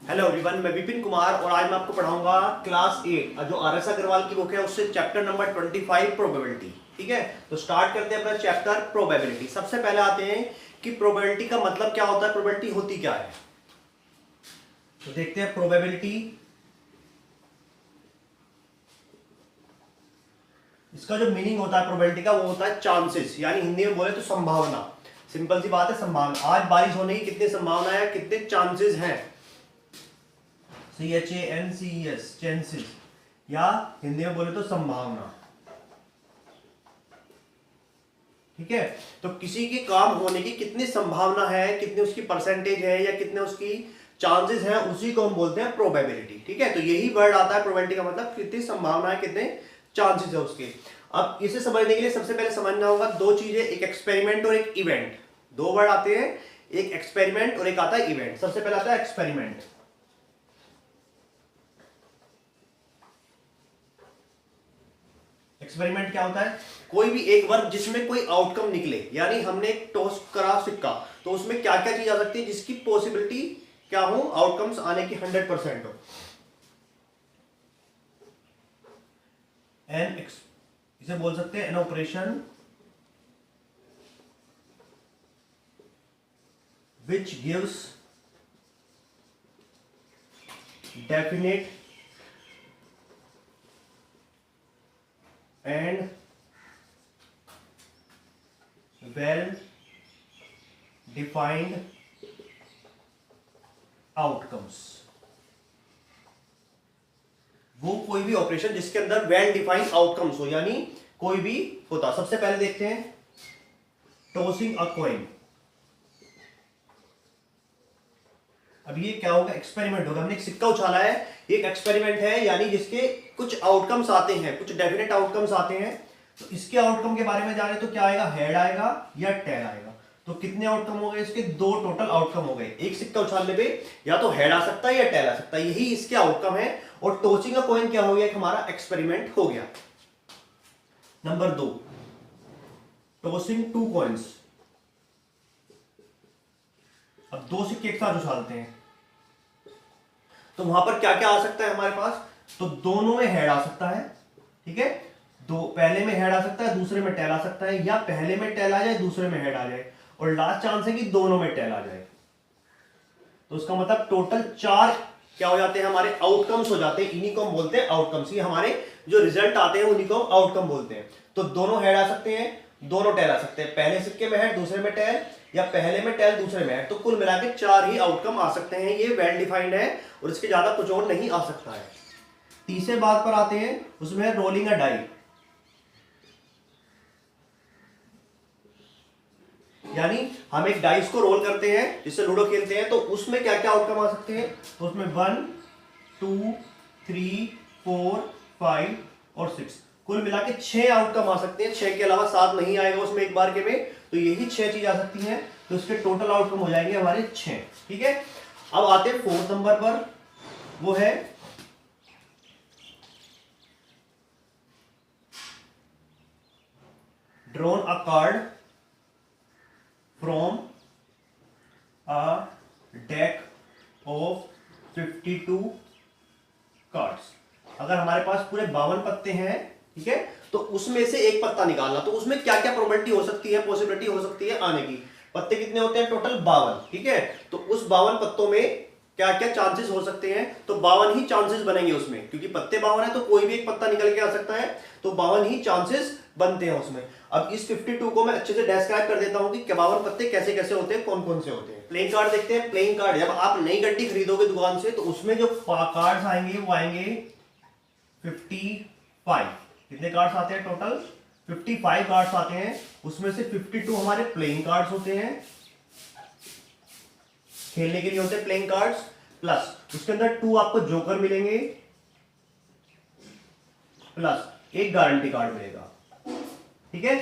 Hello everyone, मैं विपिन कुमार और आज मैं आपको पढ़ाऊंगा क्लास 8 जो आर एस अग्रवाल की बुक है उससे चैप्टर नंबर 25 प्रोबेबिलिटी। ठीक है, तो स्टार्ट करते हैं अपना चैप्टर प्रोबेबिलिटी। सबसे पहले आते हैं कि प्रोबेबिलिटी का मतलब क्या होता है, प्रोबेबिलिटी होती क्या है। तो देखते हैं प्रोबेबिलिटी, इसका जो मीनिंग होता है प्रोबेबिलिटी का वो होता है चांसेस, यानी हिंदी में बोले तो संभावना। सिंपल सी बात है, संभावना। आज बारिश होने की कितनी संभावना है, कितने चांसेस हैं, CHANCES, चांसेस, या हिंदी में बोले तो संभावना। ठीक है, तो किसी के काम होने की कितनी संभावना है, कितनी उसकी परसेंटेज है या कितने उसकी चांसेस हैं, उसी को हम बोलते हैं प्रोबेबिलिटी। ठीक है, तो यही वर्ड आता है प्रोबेबिलिटी का मतलब कितनी संभावना है, कितने चांसेस है उसके। अब इसे समझने के लिए सबसे पहले समझना होगा दो चीजें, एक एक्सपेरिमेंट और एक इवेंट। दो वर्ड आते हैं, एक एक्सपेरिमेंट और एक आता है इवेंट। सबसे पहले आता है एक्सपेरिमेंट। एक्सपेरिमेंट क्या होता है, कोई भी एक वर्क जिसमें कोई आउटकम निकले, यानी हमने एक टॉस करा सिक्का, तो उसमें क्या क्या चीज आ सकती है जिसकी पॉसिबिलिटी क्या हो, आउटकम्स आने की 100% हो। इसे बोल सकते हैं an operation which gives definite and well defined outcomes. वो कोई भी ऑपरेशन जिसके अंदर वेल डिफाइंड आउटकम्स हो, यानी कोई भी होता। सबसे पहले देखते हैं टॉसिंग अ कॉइन। अब ये क्या होगा, एक्सपेरिमेंट होगा। हमने एक सिक्का उछाला है, ये एक एक्सपेरिमेंट है, यानी जिसके कुछ आउटकम्स आते हैं, कुछ डेफिनेट आउटकम्स आते हैं। तो इसके आउटकम के बारे में जाने तो क्या आएगा, हेड आएगा या टेल आएगा। तो कितने आउटकम हो गए इसके, दो टोटल आउटकम हो गए। एक सिक्का उछालने पे या तो हेड आ सकता है या टेल आ सकता है, यही इसके आउटकम है। और टॉसिंग का कॉइन क्या हो गया, एक हमारा एक्सपेरिमेंट हो गया। Number 2, tossing two coins. अब दो सिक्के एक साथ उछालते हैं, तो वहां पर क्या क्या आ सकता है हमारे पास, तो दोनों में हेड आ सकता है। ठीक है, दो पहले में हेड आ सकता है, दूसरे में टेल आ सकता है, या पहले में टेल आ जाए, दूसरे में हेड आ जाए, और लास्ट चांस है कि दोनों में टेल आ जाए। तो उसका मतलब टोटल 4 क्या हो जाते हैं, हमारे आउटकम्स हो जाते हैं। इन्हीं को हम बोलते हैं आउटकम्स। ये हमारे जो रिजल्ट आते हैं उन्हीं को हम आउटकम बोलते हैं। तो दोनों हेड आ सकते हैं, दोनों टेल आ सकते हैं, पहले सिक्के में हेड दूसरे में टेल, या पहले में टेल दूसरे में हेड। तो कुल मिला के 4 ही आउटकम आ सकते हैं। ये वेल डिफाइंड है और इसके ज्यादा कुछ और नहीं आ सकता है। तीसरे बात पर आते हैं, उसमें है रोलिंग अ डाई। यानी हम एक डाइस को रोल करते हैं, जिससे लूडो खेलते हैं, तो उसमें क्या क्या आउटकम आ सकते हैं। तो उसमें 1 2 3 4 5 और 6, कुल मिला के 6 आउटकम आ सकते हैं। 6 के अलावा 7 नहीं आएगा उसमें एक बार के में, तो यही 6 चीज आ सकती हैं। तो इसके टोटल आउटकम हो जाएंगे हमारे 6। ठीक है, अब आते हैं 4th नंबर पर, वो है drawn a card from a deck of 52 cards. अगर हमारे पास पूरे 52 पत्ते हैं, ठीक है, तो उसमें से एक पत्ता निकालना। तो उसमें क्या क्या प्रोबेबिलिटी हो सकती है, पॉसिबिलिटी हो सकती है आने की। पत्ते कितने होते हैं, टोटल 52। ठीक है, तो उस 52 पत्तों में क्या क्या चांसेस हो सकते हैं, तो 52 ही चांसेस बनेंगे उसमें, क्योंकि पत्ते 52 है तो कोई भी एक पत्ता निकल के आ सकता है। तो 52 ही चांसेस बनते हैं उसमें। अब इस 52 को मैं अच्छे से डिस्क्राइब कर देता हूं कि 52 पत्ते कैसे कैसे होते हैं, कौन कौन से होते हैं। प्लेइंग कार्ड देखते हैं। प्लेइंग कार्ड जब आप नई गड्डी खरीदोगे दुकान से, तो उसमें जो कार्ड्स आएंगे वो आएंगे 55। कितने कार्ड्स आते हैं, टोटल 55 कार्ड्स आते हैं। उसमें से 52 हमारे प्लेइंग कार्ड्स होते हैं, खेलने के लिए होते हैं प्लेइंग कार्ड्स, प्लस उसके अंदर 2 आपको जोकर मिलेंगे, प्लस एक गारंटी कार्ड मिलेगा। ठीक है,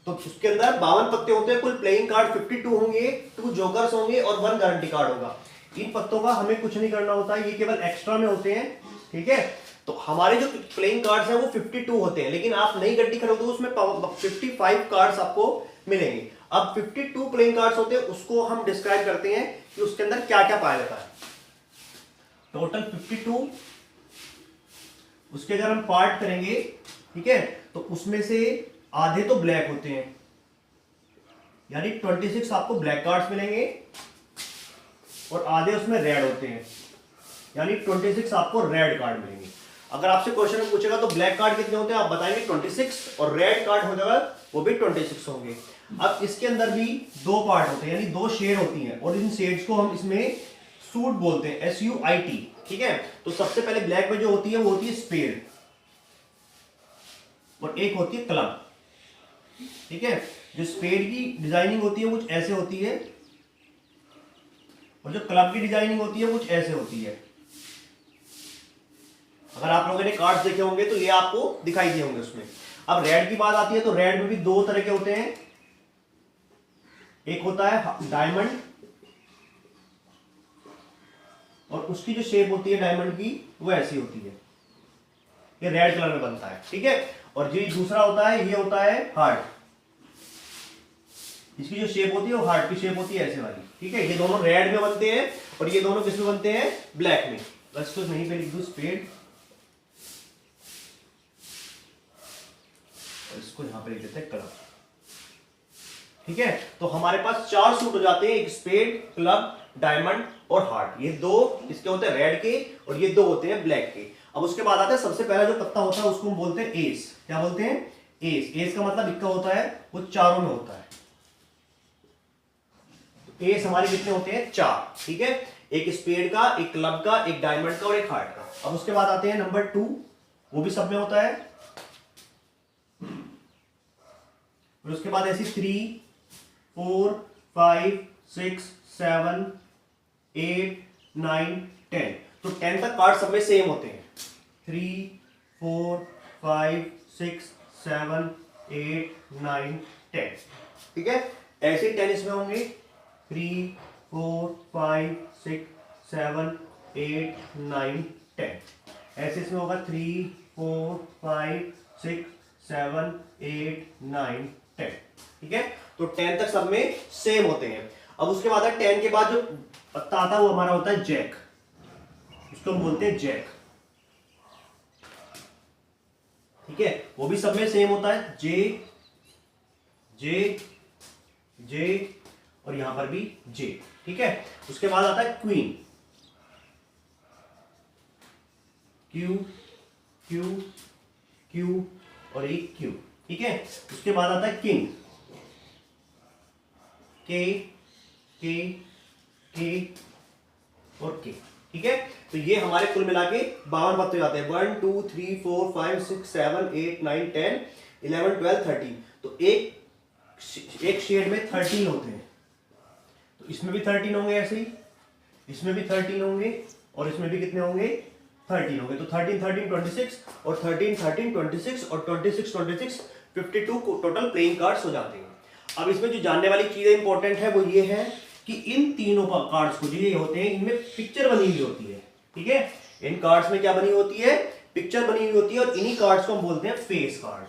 तो उसके अंदर 52 पत्ते होते हैं, कुल प्लेइंग कार्ड 52 होंगे, 2 जोकर्स होंगे और 1 गारंटी कार्ड होगा। इन पत्तों का हमें कुछ नहीं करना होता है, ये केवल एक्स्ट्रा में होते हैं। ठीक है, तो हमारे जो प्लेइंग कार्ड्स हैं वो 52 होते हैं, लेकिन आप नई गड्डी खरीदोगे उसमें 55 कार्ड्स आपको मिलेंगे। अब 52 प्लेइंग कार्ड्स होते हैं, उसको हम डिस्क्राइब करते हैं कि उसके अंदर क्या क्या पाया जाता है। टोटल 52। उसके अगर हम पार्ट करेंगे, ठीक है, तो उसमें से आधे तो ब्लैक होते हैं, यानी 26 आपको ब्लैक कार्ड्स मिलेंगे और आधे उसमें रेड होते हैं, यानी 26 आपको रेड कार्ड मिलेंगे। अगर आपसे क्वेश्चन में पूछेगा तो ब्लैक कार्ड कितने होते हैं, आप बताएंगे 26, और रेड कार्ड हो जाएगा वो भी 26 होंगे। अब इसके अंदर भी दो पार्ट होते हैं, यानी दो शेड होती हैं, और इन शेड्स को हम इसमें सूट बोलते हैं, SUIT, ठीक है। तो सबसे पहले ब्लैक में जो होती है वो होती है स्पेड, और एक होती है क्लब, ठीक है। जो स्पेड की डिजाइनिंग होती है कुछ ऐसे होती है, और जो क्लब की डिजाइनिंग होती है कुछ ऐसे होती है। अगर आप लोगों ने कार्ड्स देखे होंगे तो ये आपको दिखाई दिए होंगे उसमें। अब रेड की बात आती है तो रेड में भी दो तरह के होते हैं, एक होता है डायमंड, और उसकी जो शेप होती है डायमंड की वो ऐसी होती है, ये रेड कलर में बनता है, ठीक है। और जो दूसरा होता है ये होता है हार्ट, इसकी जो शेप होती है वो हार्ट की शेप होती है ऐसे वाली, ठीक है। ये दोनों रेड में बनते हैं और ये दोनों किस में बनते हैं, ब्लैक में। बस तो नहीं पे लिख दो स्पेड, और इसको यहां पे लिख देते हैं क्लब, ठीक है। तो हमारे पास चार सूट हो जाते हैं, एक स्पेड, क्लब, डायमंड और हार्ट। ये दो इसके होते हैं रेड के, और ये दो होते हैं ब्लैक के। अब उसके बाद आता है सबसे पहला जो पत्ता होता है उसको हम बोलते हैं एस। क्या बोलते हैं, एस। एस का मतलब इक्का होता है, वो चारों में होता है। एस हमारे कितने होते हैं, चार, ठीक है। एक स्पेड का, एक क्लब का, एक डायमंड का और एक हार्ट का। अब उसके बाद आते हैं नंबर 2, वो भी सब में होता है। और उसके बाद ऐसी 3, 4, 5, 6, 7, 8, 9, 10। तो 10 तक कार्ड सब में सेम होते हैं, 3, 4, 5, 6, 7, 8, 9, 10, ठीक है। ऐसे 10 इसमें होंगे, 3, 4, 5, 6, 7, 8, 9, 10। ऐसे इसमें होगा 3, 4, 5, 6, 7, 8, 9, 10, ठीक है। तो 10 तक सब में सेम होते हैं। अब उसके बाद 10 के बाद जो पत्ता आता है वो हमारा होता है जैक, उसको हम बोलते हैं जैक, ठीक है। वो भी सब में सेम होता है, जे, जे, जे, और यहां पर भी जे, ठीक है। उसके बाद आता है क्वीन, क्यू, क्यू, क्यू और एक क्यू, ठीक है। उसके बाद आता है किंग, के, के, के और के, ठीक है। तो ये हमारे कुल मिला के 52 पत्ते जाते हैं, 1, 2, 3, 4, 5, 6, 7, 8, 9, 10, 11, 12, 13। तो एक शेड में 13 होते हैं, तो इसमें भी 13 होंगे ऐसे ही, इसमें भी 13 होंगे, और इसमें भी कितने होंगे, 13 होंगे। तो 13, 13, 26, और 13, 13, 26, और 26, 26, 52 टोटल प्लेइंग कार्ड्स हो जाते हैं। अब इसमें जो जानने वाली चीजें इंपॉर्टेंट है वो ये है कि इन तीनों कार्ड्स को जो ये होते हैं इनमें पिक्चर बनी हुई होती है, ठीक है। इन कार्ड्स में क्या बनी होती है, पिक्चर बनी हुई होती है, और इन्हीं कार्ड्स को हम बोलते हैं फेस कार्ड।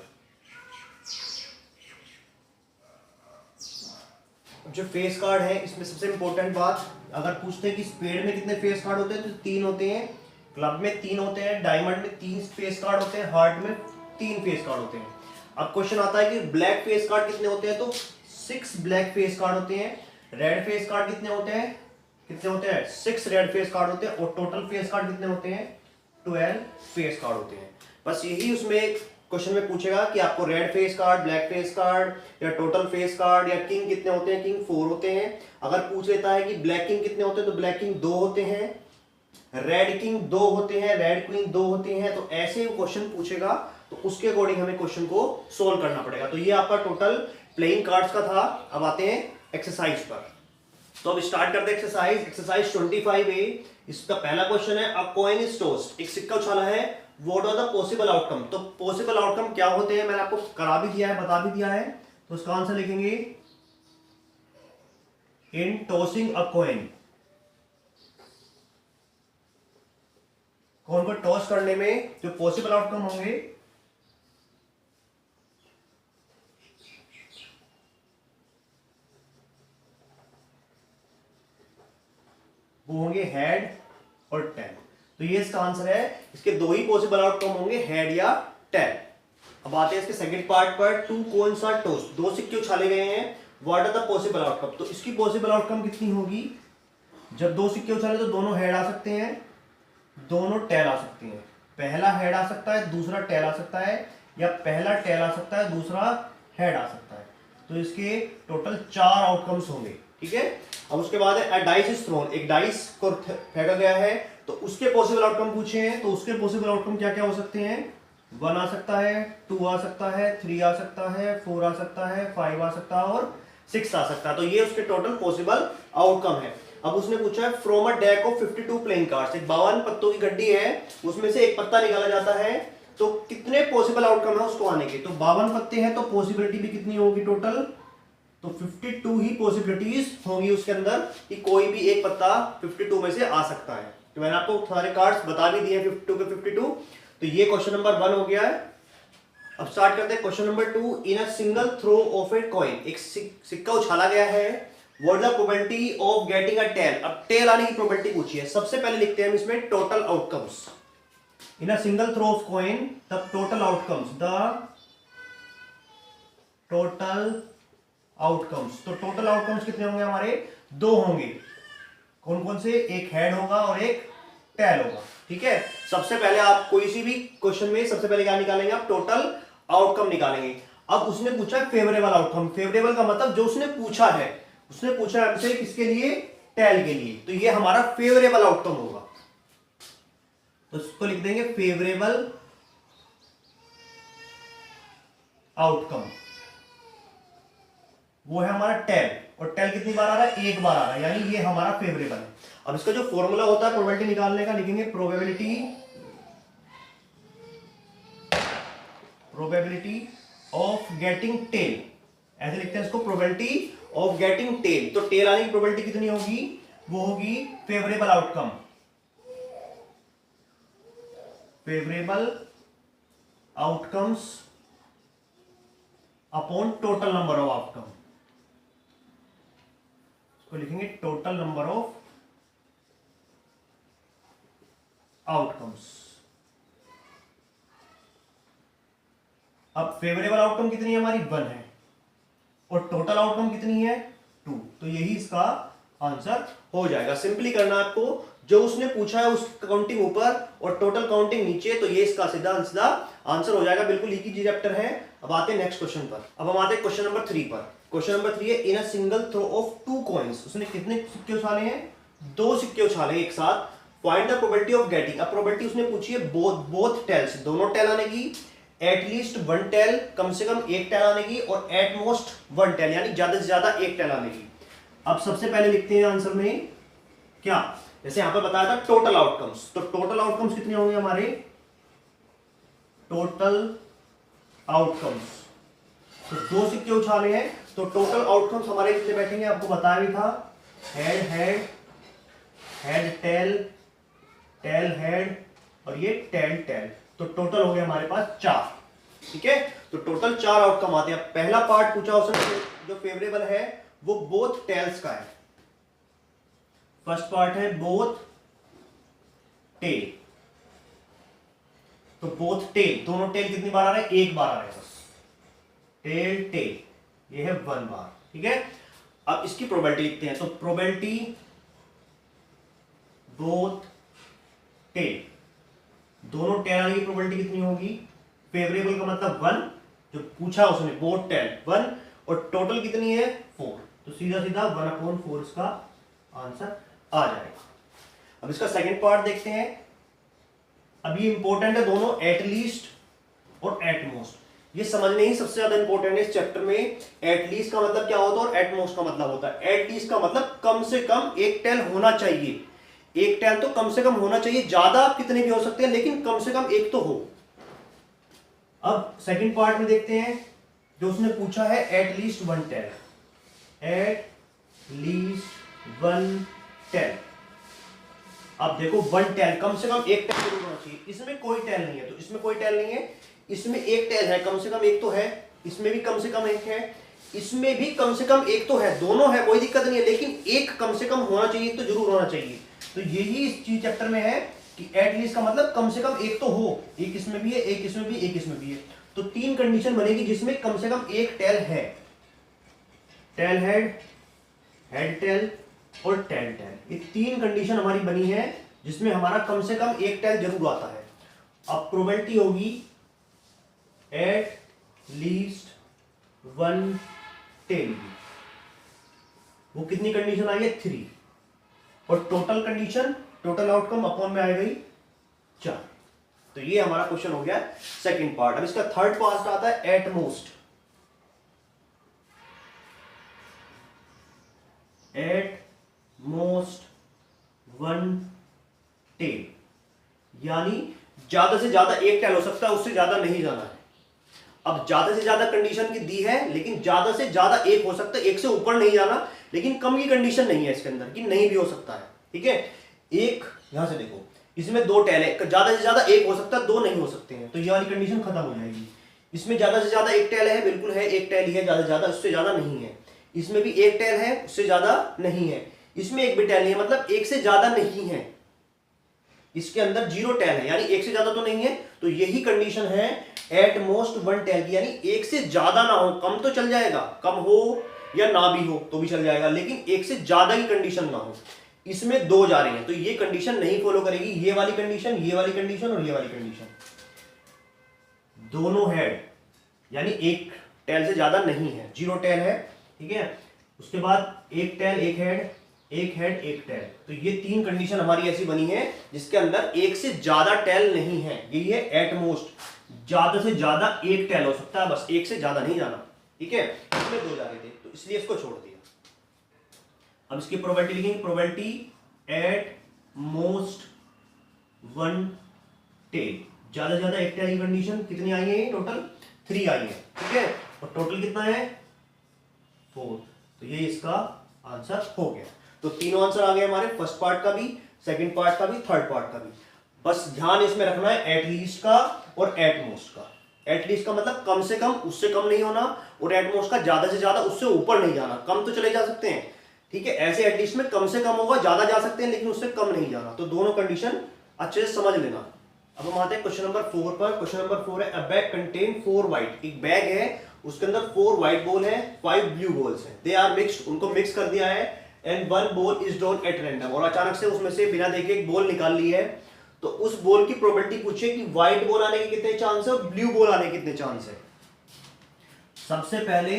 जो फेस कार्ड है इसमें सबसे इंपॉर्टेंट बात, अगर पूछते हैं कि स्पेड में कितने फेस कार्ड होते हैं तो 3 होते हैं, क्लब में 3 होते हैं, डायमंड में 3 फेस कार्ड होते हैं, हार्ट में 3 फेस कार्ड होते हैं। अब क्वेश्चन आता है कि ब्लैक फेस कार्ड कितने होते हैं, तो 6 ब्लैक फेस कार्ड होते हैं। रेड फेस कार्ड कितने होते हैं, 6 रेड फेस कार्ड होते हैं, और टोटल फेस कार्ड कितने होते हैं, 12 फेस कार्ड होते हैं। बस यही उसमें क्वेश्चन में पूछेगा कि आपको red face card, black face card, या टोटल फेस कार्ड, या किंग कितने होते हैं, किंग 4 होते हैं। अगर पूछ लेता है कि ब्लैक किंग कितने होते हैं, तो ब्लैक किंग 2 होते हैं, रेड किंग 2 होते हैं, रेड क्वीन 2 होते हैं। तो ऐसे क्वेश्चन पूछेगा तो उसके अकॉर्डिंग हमें क्वेश्चन को सोल्व करना पड़ेगा। तो ये आपका टोटल प्लेइंग कार्ड्स का था। अब आते हैं एक्सरसाइज पर। तो अब स्टार्ट करते हैं एक्सरसाइज 25A। इसका पहला क्वेश्चन है, अ कॉइन इज टॉस्ड, एक सिक्का उछाला है, what are the possible outcome. तो पॉसिबल आउटकम क्या होते हैं मैंने आपको करा भी दिया है, बता भी दिया है। तो उसका आंसर लिखेंगे इन टॉसिंग अ कॉइन। कॉइन को टॉस करने में जो पॉसिबल आउटकम होंगे वो होंगे हेड और टेल। तो ये इसका आंसर है। इसके दो ही पॉसिबल आउटकम होंगे, हेड या टेल। अब आते हैं इसके सेकंड पार्ट पर। टू कॉइन्स आर टॉस्ड, दो सिक्के उछाले गए हैं, what are the possible outcome. तो इसकी पॉसिबल आउटकम कितनी होगी, जब दो सिक्के उछाले तो दोनों हेड आ सकते हैं, दोनों टेल आ सकते हैं। पहला हेड आ सकता है, दूसरा टेल आ सकता है, या पहला टेल आ सकता है, दूसरा हेड आ सकता है। तो इसके टोटल 4 आउटकम्स होंगे, ठीक है। अब उसके बाद है अ डाइस इज थ्रोन, एक डाइस को फेंका गया है, तो उसके पॉसिबल आउटकम पूछे हैं। तो उसके पॉसिबल आउटकम क्या क्या हो सकते हैं, 1 आ सकता है, 2 आ सकता है, 3 आ सकता है, 4 आ सकता है, 5 आ सकता है और 6 आ सकता है। तो ये उसके टोटल पॉसिबल आउटकम है। अब उसने पूछा है from a deck of 52 playing cards, एक 52 पत्तों की गड्डी है, उसमें से एक पत्ता निकाला जाता है, तो कितने पॉसिबल आउटकम है उसको आने के। तो 52 पत्ते हैं, तो पॉसिबिलिटी भी कितनी होगी टोटल, तो 52 ही पॉसिबिलिटीज होंगी उसके अंदर, कि कोई भी एक पत्ता 52 में से आ सकता है। तो मैंने आपको सारे कार्ड्स बता भी दिए 52 के 52। तो ये क्वेश्चन नंबर 1 हो गया है। अब स्टार्ट करते हैं question number 2। In a single throw of a coin, एक सिक्का उछाला गया है, what the probability of getting a tail. अब टेल आने की प्रोबेबिलिटी पूछी है। सबसे पहले लिखते हैं हम इसमें total outcomes. In a single throw of coin the total outcomes, the total outcomes. तो टोटल आउटकम्स कितने होंगे हमारे, 2 होंगे। कौन कौन से, एक हेड होगा और एक टेल होगा, ठीक है। सबसे पहले आप कोई सी भी क्वेश्चन में सबसे पहले क्या निकालेंगे, आप टोटल आउटकम निकालेंगे। अब उसने पूछा है फेवरेबल आउटकम। फेवरेबल का मतलब जो उसने पूछा है, उसने पूछा है हमसे किसके लिए, टेल के लिए, तो ये हमारा फेवरेबल आउटकम होगा। तो इसको लिख देंगे फेवरेबल आउटकम, वो है हमारा टेल। और टेल कितनी बार आ रहा है, 1 बार आ रहा है, यानी ये हमारा फेवरेबल है। अब इसका जो फॉर्मूला होता है प्रोबेबिलिटी निकालने का, लिखेंगे प्रोबेबिलिटी ऑफ गेटिंग टेल, ऐसे लिखते हैं इसको, प्रोबेबिलिटी ऑफ गेटिंग टेल। तो टेल आने की प्रोबेबिलिटी कितनी होगी, वो होगी favourable outcome, favourable outcomes upon total number of outcome. इसको लिखेंगे टोटल नंबर ऑफ आउटकम्स। अब फेवरेबल आउटकम कितनी है हमारी, 1 है, और टोटल आउटकम कितनी है, 2। तो यही इसका आंसर हो जाएगा। सिंपली करना आपको, जो उसने पूछा है उस काउंटिंग ऊपर और टोटल काउंटिंग नीचे, तो ये इसका सीधा सीधा आंसर हो जाएगा। बिल्कुल एक ही चैप्टर है। अब आते हैं नेक्स्ट क्वेश्चन पर। अब हम आते हैं क्वेश्चन नंबर 3 पर। क्वेश्चन नंबर 3 है in a single throw of 2 coins, उसने कितने सिक्के उछाले हैं, 2 सिक्के उछाले एक साथ, find the probability of getting. अब प्रोबेबिलिटी उसने पूछी है बोथ टेल्स, दोनों टेल आने की, एटलीस्ट 1 टेल, कम से कम 1 टेल आने की, और एट मोस्ट 1 टेल, यानी ज्यादा से ज्यादा 1 टेल आने की। अब सबसे पहले लिखते हैं आंसर में क्या, जैसे यहां पर बताया था टोटल आउटकम्स, तो टोटल आउटकम्स कितने होंगे हमारे, टोटल आउटकम्स, तो 2 सिक्के उछाले हैं, तो टोटल आउटकम्स हमारे कितने बैठेंगे, आपको बताया भी था, head head, head tail, tail head, और ये टेल टेल। तो टोटल हो गया हमारे पास 4, ठीक है। तो टोटल 4 आउटकम आते हैं। पहला पार्ट पूछा उसने जो फेवरेबल है वो बोथ टेल्स का है। फर्स्ट पार्ट है बोथ टेल, तो बोथ टेल, दोनों टेल कितनी बार आ रहे हैं, 1 बार आ रहे हैं बस, टेल टेल, ये है 1 बार, ठीक है। अब इसकी प्रोबेबिलिटी लिखते हैं, तो प्रोबेबिलिटी बोथ टेल, दोनों टेल आने की प्रोबेबिलिटी कितनी होगी, फेवरेबल का मतलब 1, जो पूछा उसने बोथ टेल 1, और टोटल कितनी है 4, तो सीधा सीधा 1/4 इसका आंसर आ जाएगा। अब इसका सेकंड पार्ट देखते हैं। अभी इंपॉर्टेंट है दोनों, एटलीस्ट और एटमोस्ट, ये समझने ही सबसे ज्यादा इंपॉर्टेंट है इस चैप्टर में। एटलीस्ट का मतलब क्या होता है और एटमोस्ट का मतलब होता है। एटलीस्ट का मतलब कम से कम 1 टेल होना चाहिए, 1 टेल तो कम से कम होना चाहिए, ज्यादा कितने भी हो सकते हैं लेकिन कम से कम 1 तो हो। अब सेकंड पार्ट में देखते हैं, जो उसने पूछा है एटलीस्ट 1 टेल, एटलीस्ट 1 टेल। अब देखो 1 टेल, कम से कम 1 टेल जरूर होना चाहिए। इसमें कोई टेल नहीं है, तो इसमें कोई टेल नहीं है, इसमें 1 टेल है, कम से कम 1 तो है, इसमें भी कम से कम 1 है, इसमें भी कम से कम 1 तो है, दोनों है कोई दिक्कत नहीं है, लेकिन 1 कम से कम होना चाहिए, तो जरूर होना चाहिए। तो यही इस चीज चैप्टर में है कि एटलीस्ट का मतलब कम से कम एक तो हो, एक इसमें भी है, एक इसमें भी, एक इसमें भी है। तो 3 कंडीशन बनेगी जिसमें कम से कम एक टेल है, टेल हेड, हेड टेल और टेल टेल। ये 3 कंडीशन हमारी बनी है जिसमें हमारा कम से कम एक टेल जरूर आता है। अब प्रोबेबिलिटी होगी एट लीस्ट 1 टेल की, वो कितनी कंडीशन आई है 3, और total condition, total outcome upon में आ गई 4। तो ये हमारा क्वेश्चन हो गया सेकंड पार्ट। अब इसका थर्ड पार्ट आता है at most, at most 1 tail, यानी ज्यादा से ज्यादा एक टेल हो सकता है, उससे ज्यादा नहीं जाना है। अब ज्यादा से ज्यादा कंडीशन की दी है, लेकिन ज्यादा से ज्यादा एक हो सकता है, एक से ऊपर नहीं जाना, लेकिन कम की कंडीशन नहीं है इसके अंदर कि नहीं भी हो सकता है। ठीक है, एक यहां से देखो, इसमें 2 टेल है, ज्यादा से ज्यादा एक हो सकता है, 2 नहीं हो सकते हैं, तो ये वाली कंडीशन खत्म हो जाएगी। इसमें ज्यादा से ज्यादा एक टेल है, बिल्कुल है, एक टेल ही है, ज्यादा से ज्यादा, उससे ज्यादा नहीं है। इसमें भी एक टेल है, उससे ज्यादा नहीं है। इसमें एक भी टेल नहीं है, मतलब एक से ज्यादा नहीं है। इसके अंदर 0 टेल है, यानी एक से ज्यादा तो नहीं है। तो यही कंडीशन है एट मोस्ट 1 टेल की, यानी एक से ज्यादा ना हो, कम तो चल जाएगा, कम हो या ना भी हो तो भी चल जाएगा, लेकिन एक से ज्यादा की कंडीशन ना हो। इसमें 2 जा रही है, तो ये कंडीशन नहीं फॉलो करेगी, ये वाली कंडीशन, ये वाली कंडीशन और ये वाली कंडीशन। दोनों हेड, यानी एक टेल से ज्यादा नहीं है, 0 टेल है। ठीक है, उसके बाद एक टेल, एक हेड, एक हेड, एक टेल। तो ये 3 कंडीशन हमारी ऐसी बनी है जिसके अंदर एक से ज्यादा टेल नहीं है। यही है एट मोस्ट, ज्यादा से ज्यादा एक टेल हो सकता है, बस एक से ज्यादा नहीं जाना। ठीक है, इसमें 2 जा रहे थे, तो इसलिए इसको छोड़ दिया। अब इसकी प्रोबेबिलिटी लिखेंगे, प्रोबेबिलिटी एट मोस्ट 1 टेल, ज्यादा से ज्यादा एक टेल की कंडीशन कितनी आई है, टोटल 3 आई है। ठीक है, और टोटल कितना है 4। तो ये इसका आंसर हो गया। तो तीनों आंसर आ गए हमारे, फर्स्ट पार्ट का भी, सेकंड पार्ट का भी, थर्ड पार्ट का भी। बस ध्यान इसमें रखना है एटलीस्ट का और एट मोस्ट का। एटलीस्ट का मतलब कम से कम, उससे कम नहीं होना, और एट मोस्ट का ज्यादा से ज्यादा, उससे ऊपर नहीं जाना। कम तो चले जा सकते हैं, ठीक है, ऐसे एटलीस्ट में कम से कम होगा, ज्यादा जा सकते हैं, लेकिन उससे कम नहीं जाना। तो दोनों कंडीशन अच्छे से समझ लेना। अब हम आते हैं क्वेश्चन नंबर 4 पर। क्वेश्चन नंबर 4 है, अ बैग कंटेन 4 व्हाइट, एक बैग है, उसके अंदर 4 व्हाइट बॉल है, 5 ब्लू बॉल्स हैं, दे आर मिक्स्ड, उनको मिक्स कर दिया है, and 1 ball is drawn at random, और अचानक से उसमें से बिना देखे एक बॉल निकाल ली है। तो उस बॉल की प्रोबेबिलिटी पूछे कि व्हाइट बॉल आने के कितने चांस है और ब्लू बॉल आने के कितने चांस है। सबसे पहले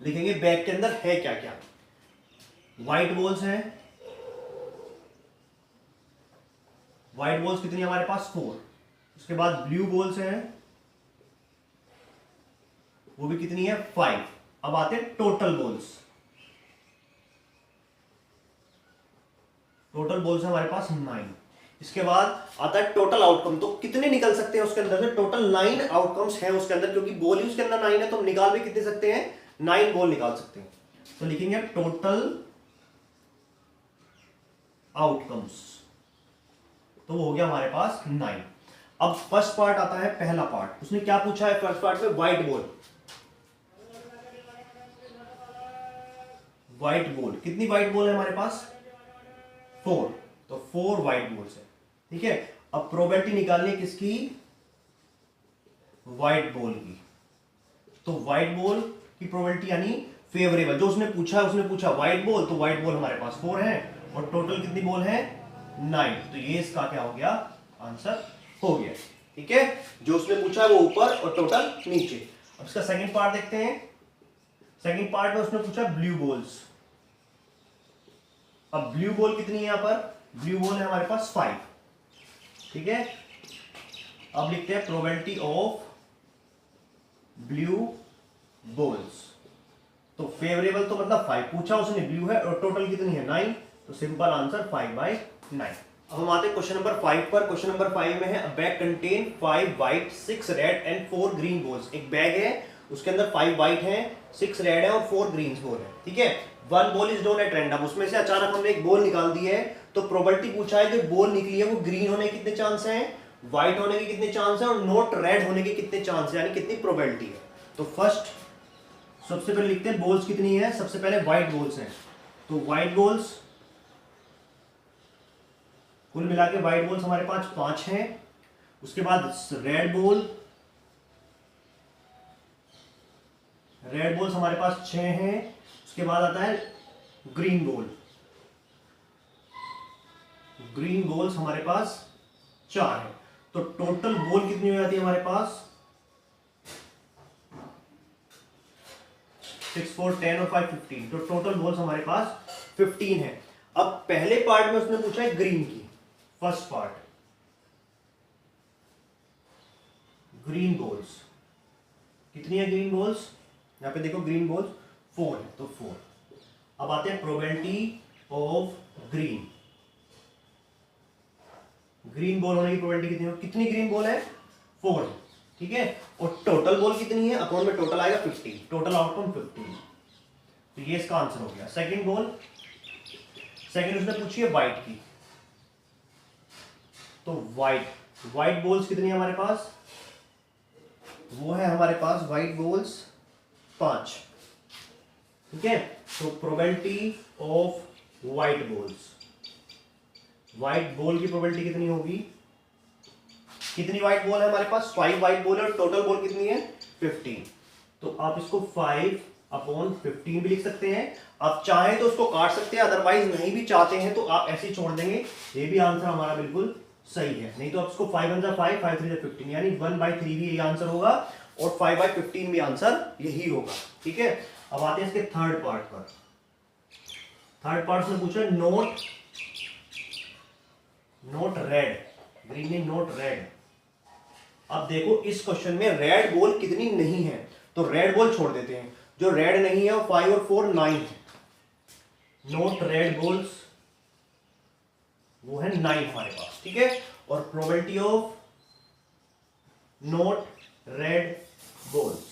लिखेंगे बैग के अंदर है क्या क्या। व्हाइट बॉल्स हैं, व्हाइट बॉल्स कितनी है हमारे पास 4। उसके बाद ब्लू बॉल्स हैं, वो भी कितनी है 5। अब आते हैं टोटल बॉल्स। टोटल बॉल्स है हमारे पास 9। इसके बाद आता है टोटल आउटकम, तो कितने निकल सकते हैं उसके अंदर से। टोटल 9 आउटकम्स हैं उसके अंदर, क्योंकि बॉल ही उसके अंदर 9 है, तो हम निकाल भी कितने सकते हैं, 9 बॉल निकाल सकते हैं। तो लिखेंगे टोटल आउटकम्स, तो वो हो गया हमारे पास 9। अब फर्स्ट पार्ट आता है, पहला पार्ट। उसने क्या पूछा है फर्स्ट पार्ट में, व्हाइट बॉल। व्हाइट बॉल, कितनी व्हाइट बॉल है हमारे पास 4, तो 4 व्हाइट बॉल्स है। ठीक है, अब प्रोबेबिलिटी निकालनी है किसकी, व्हाइट बॉल की। तो व्हाइट बॉल की प्रोबेबिलिटी यानी फेवरेबल, जो उसने पूछा है, उसने पूछा व्हाइट बॉल, तो व्हाइट बॉल हमारे पास 4 है, और टोटल कितनी बॉल है 9। तो ये इसका क्या हो गया, आंसर हो गया। ठीक है, जो उसने पूछा है वो ऊपर और टोटल नीचे। अब इसका सेकंड पार्ट देखते हैं। सेकंड पार्ट में उसने पूछा ब्लू बॉल्स। अब ब्लू बॉल कितनी है यहां पर, ब्लू बॉल है हमारे पास 5। ठीक है, अब लिखते हैं प्रोबेबिलिटी ऑफ ब्लू बॉल्स। तो फेवरेबल तो मतलब 5 पूछा उसने, ब्लू है, और टोटल कितनी है 9, तो सिंपल आंसर 5/9। अब हम आते हैं क्वेश्चन नंबर 5 पर। क्वेश्चन नंबर 5 में है, अ bag contain 5 white 6 red and 4 green balls. एक बैग है, उसके अंदर 5 व्हाइट है, 6 रेड है और 4 ग्रीन बॉल है। ठीक है, 1 ball is drawn at random, उसमें से अचानक हमने एक बॉल निकाल दी है। तो प्रोबेबिलिटी पूछा है कि बॉल निकली है वो ग्रीन होने के कितने चांस हैं, व्हाइट होने के कितने चांस हैं, और नॉट रेड होने के कितने चांस हैं, यानी कितनी प्रोबेबिलिटी है। तो फर्स्ट सबसे पहले लिखते हैं बॉल्स कितनी है। सबसे पहले व्हाइट बॉल्स हैं, तो व्हाइट बॉल्स कुल मिला के व्हाइट बॉल्स हमारे पास 5 हैं। उसके बाद रेड बॉल्स हमारे पास 6 हैं। उसके बाद आता है ग्रीन बॉल्स हमारे पास 4 है। तो टोटल बॉल कितनी हो जाती है हमारे पास 6 4 10 और 5 15। तो टोटल बॉल्स हमारे पास 15 है। अब पहले पार्ट में उसने पूछा है ग्रीन की, फर्स्ट पार्ट ग्रीन बॉल्स कितनी है, ग्रीन बॉल्स यहां पे देखो ग्रीन बॉल्स 4 है, तो 4। अब आते हैं प्रोबेबिलिटी ऑफ ग्रीन बॉल होने की प्रोबेबिलिटी कितनी है, कितनी ग्रीन बॉल है 4 है, ठीक है। और टोटल बॉल कितनी है, अकाउंट में टोटल आएगा 15, टोटल आउटकम 15। तो ये इसका आंसर हो गया। सेकंड उसने पूछी है व्हाइट की, तो व्हाइट बॉल्स कितनी है हमारे पास, वो है हमारे पास व्हाइट बॉल्स 5, ठीक है। तो प्रोबेबिलिटी ऑफ व्हाइट बॉल की प्रोबेबिलिटी कितनी होगी, कितनी व्हाइट बॉल है हमारे पास 5 व्हाइट बॉल है और टोटल बॉल कितनी है 15। तो आप इसको 5/15 भी लिख सकते हैं। आप चाहें तो उसको काट सकते हैं, अदरवाइज नहीं भी चाहते हैं तो आप ऐसे ही छोड़ देंगे। ये भी आंसर हमारा बिल्कुल सही है। नहीं तो आप इसको 5 1 5 5 3 15 यानी 1/3 भी यही आंसर होगा और 5/15 भी आंसर यही होगा, ठीक है। अब आते हैं इसके थर्ड पार्ट पर। थर्ड पार्ट में पूछा नोट रेड, ग्रीन ने नोट रेड। अब देखो इस क्वेश्चन में रेड बॉल कितनी नहीं है, तो रेड बॉल छोड़ देते हैं। जो रेड नहीं है वो 5 और 4 9 है। नोट रेड बॉल्स वो है 9 हमारे पास, ठीक है। और probability of not red balls,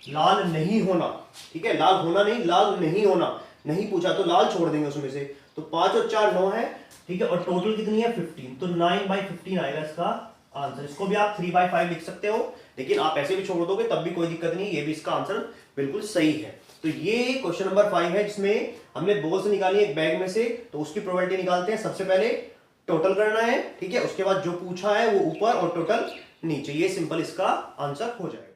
लाल नहीं होना, ठीक है, लाल होना नहीं, लाल नहीं होना नहीं पूछा तो लाल छोड़ देंगे उसमें से। तो 5 और 4 9 है, ठीक है। और टोटल कितनी है 15, तो 9/15 आएगा इसका आंसर। इसको भी आप 3/5 लिख सकते हो, लेकिन आप ऐसे भी छोड़ दोगे तब भी कोई दिक्कत नहीं, ये भी इसका आंसर बिल्कुल सही है। तो ये क्वेश्चन नंबर 5 है जिसमें हमने बॉल्स निकाली एक बैग में से। तो उसकी प्रोबेबिलिटी निकालते हैं। सबसे पहले टोटल करना है, ठीक है। उसके बाद जो पूछा है वो ऊपर और टोटल नीचे, ये सिंपल इसका आंसर हो जाएगा।